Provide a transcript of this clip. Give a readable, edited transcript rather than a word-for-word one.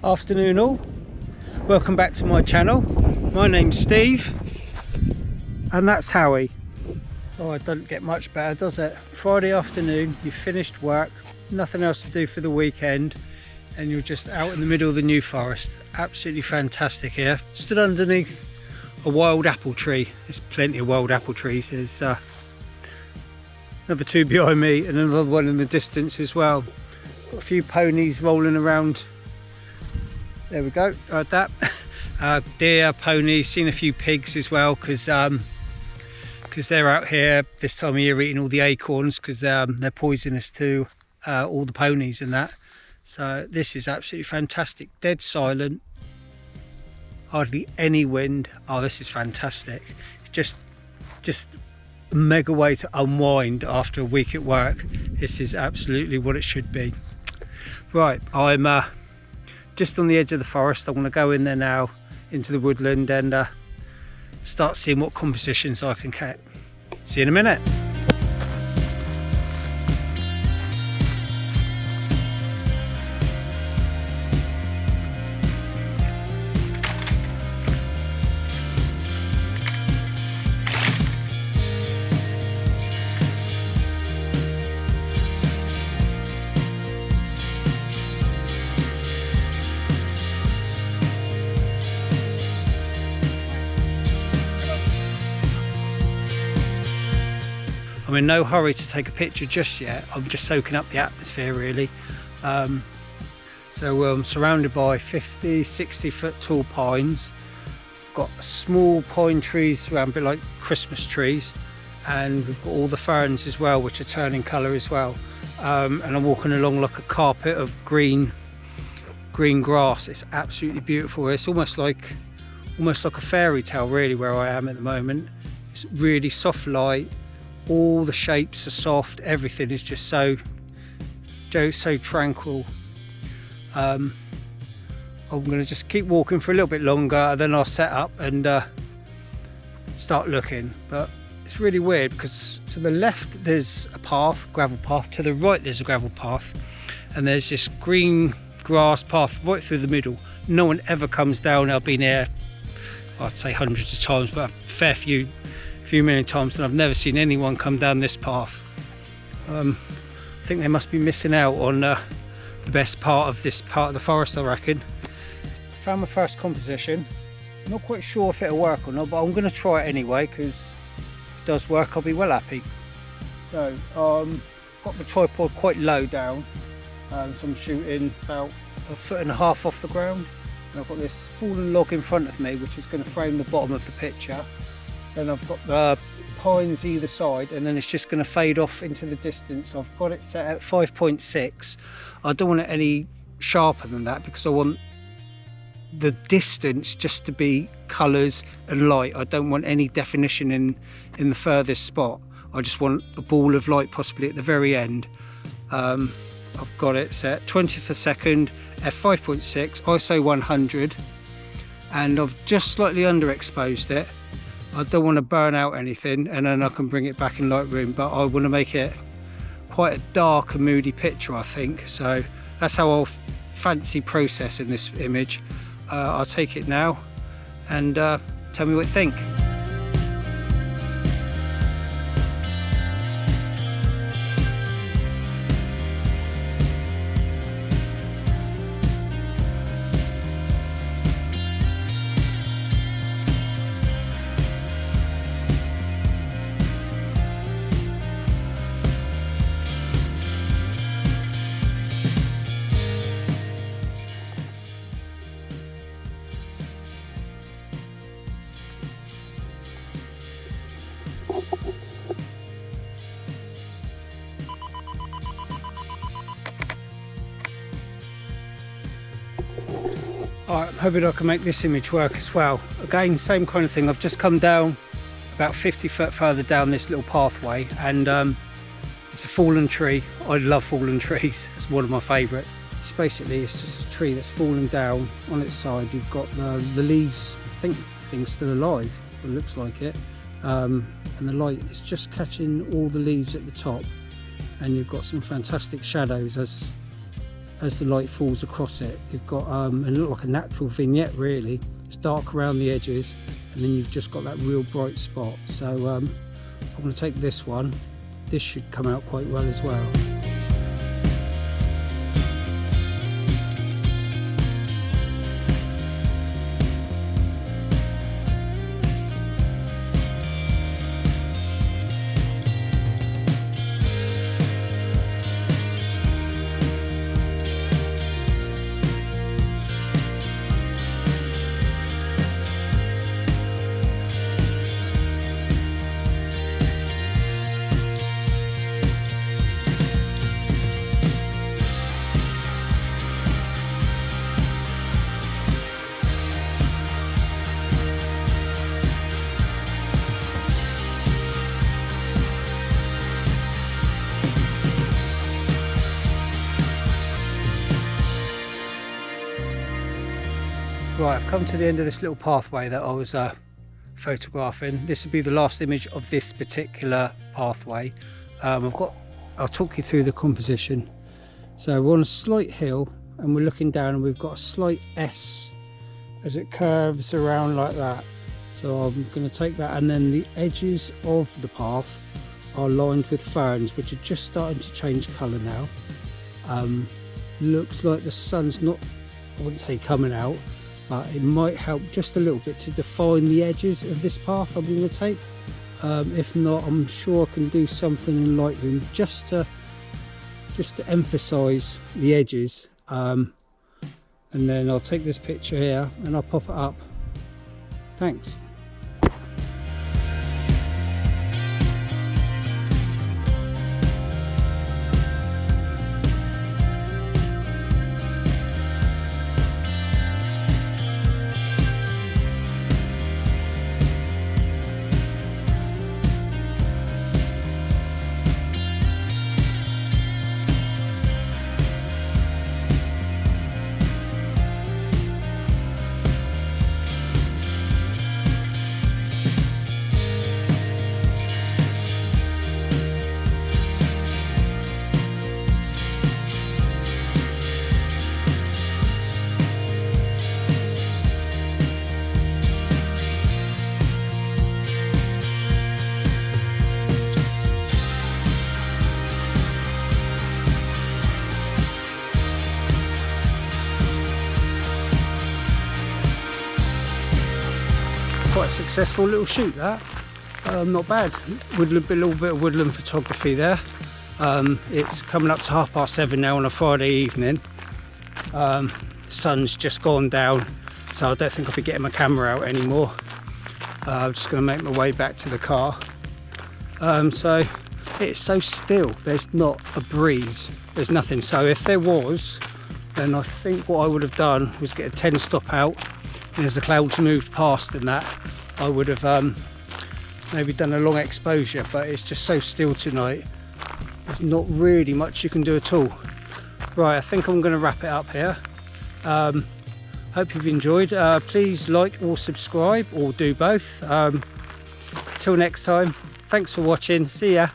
Afternoon all, welcome back to my channel. My name's Steve and that's Howie. Oh, it doesn't get much better, does it? Friday afternoon, you've finished work, nothing else to do for the weekend, and you're just out in the middle of the New Forest. Absolutely fantastic here. Stood underneath a wild apple tree. There's plenty of wild apple trees. There's another two behind me and another one in the distance as well. Got a few ponies rolling around. There we go, like that. Deer, ponies, seen a few pigs as well, because they're out here this time of year eating all the acorns, because they're poisonous to all the ponies and that. So this is absolutely fantastic. Dead silent, hardly any wind. Oh, this is fantastic. It's just a mega way to unwind after a week at work. This is absolutely what it should be. Right, I'm just on the edge of the forest. I want to go in there now into the woodland and start seeing what compositions I can catch. See you in a minute. I'm in no hurry to take a picture just yet. I'm just soaking up the atmosphere really. So I'm surrounded by 50-60 foot tall pines. Got small pine trees around, a bit like Christmas trees, and we've got all the ferns as well, which are turning colour as well. And I'm walking along like a carpet of green grass. It's absolutely beautiful. It's almost like a fairy tale really where I am at the moment. It's really soft light. All the shapes are soft, everything is just so tranquil. I'm going to just keep walking for a little bit longer and then I'll set up and start looking. But it's really weird because to the left there's a path, gravel path, to the right there's a gravel path, and there's this green grass path right through the middle. No one ever comes down. I've been here, I'd say hundreds of times, but a fair few million times, and I've never seen anyone come down this path. I think they must be missing out on the best part of this part of the forest, I reckon. Found my first composition. I'm not quite sure if it'll work or not, but I'm going to try it anyway, because if it does work I'll be well happy. So got the tripod quite low down, so I'm shooting about 1.5 foot off the ground, and I've got this fallen log in front of me which is going to frame the bottom of the picture. Then I've got the pines either side, and then it's just going to fade off into the distance. I've got it set at 5.6. I don't want it any sharper than that because I want the distance just to be colours and light. I don't want any definition in the furthest spot. I just want a ball of light possibly at the very end. I've got it set 20th a second at 5.6 ISO 100, and I've just slightly underexposed it. I don't want to burn out anything, and then I can bring it back in Lightroom, but I want to make it quite a dark and moody picture, I think. So that's how I'll fancy processing this image. I'll take it now and tell me what you think. Alright, I'm hoping I can make this image work as well. Again, same kind of thing. I've just come down about 50 foot further down this little pathway, and it's a fallen tree. I love fallen trees. It's one of my favourites. Basically, it's just a tree that's fallen down on its side. You've got the leaves, I think things still alive, it looks like it, and the light is just catching all the leaves at the top, and you've got some fantastic shadows as as the light falls across it. You've got and look like a natural vignette really. It's dark around the edges, and then you've just got that real bright spot. So I'm going to take this one. This should come out quite well as well. Right, I've come to the end of this little pathway that I was photographing. This will be the last image of this particular pathway. I'll talk you through the composition. So we're on a slight hill and we're looking down, and we've got a slight S as it curves around like that. So I'm going to take that, and then the edges of the path are lined with ferns, which are just starting to change colour now. Looks like the sun's not, I wouldn't say coming out, but it might help just a little bit to define the edges of this path I'm going to take. If not, I'm sure I can do something in Lightroom just to emphasize the edges, and then I'll take this picture here and I'll pop it up. Thanks. Quite a successful little shoot that. Not bad. Woodland, a little bit of woodland photography there. It's coming up to 7:30 now on a Friday evening. Sun's just gone down, so I don't think I'll be getting my camera out anymore. I'm just going to make my way back to the car. So it's so still, there's not a breeze, there's nothing. So if there was, then I think what I would have done was get a 10 stop out, and as the clouds moved past and that, I would have maybe done a long exposure, but it's just so still tonight, there's not really much you can do at all. Right, I think I'm going to wrap it up here. Hope you've enjoyed. Please like or subscribe, or do both. Till next time, thanks for watching, see ya.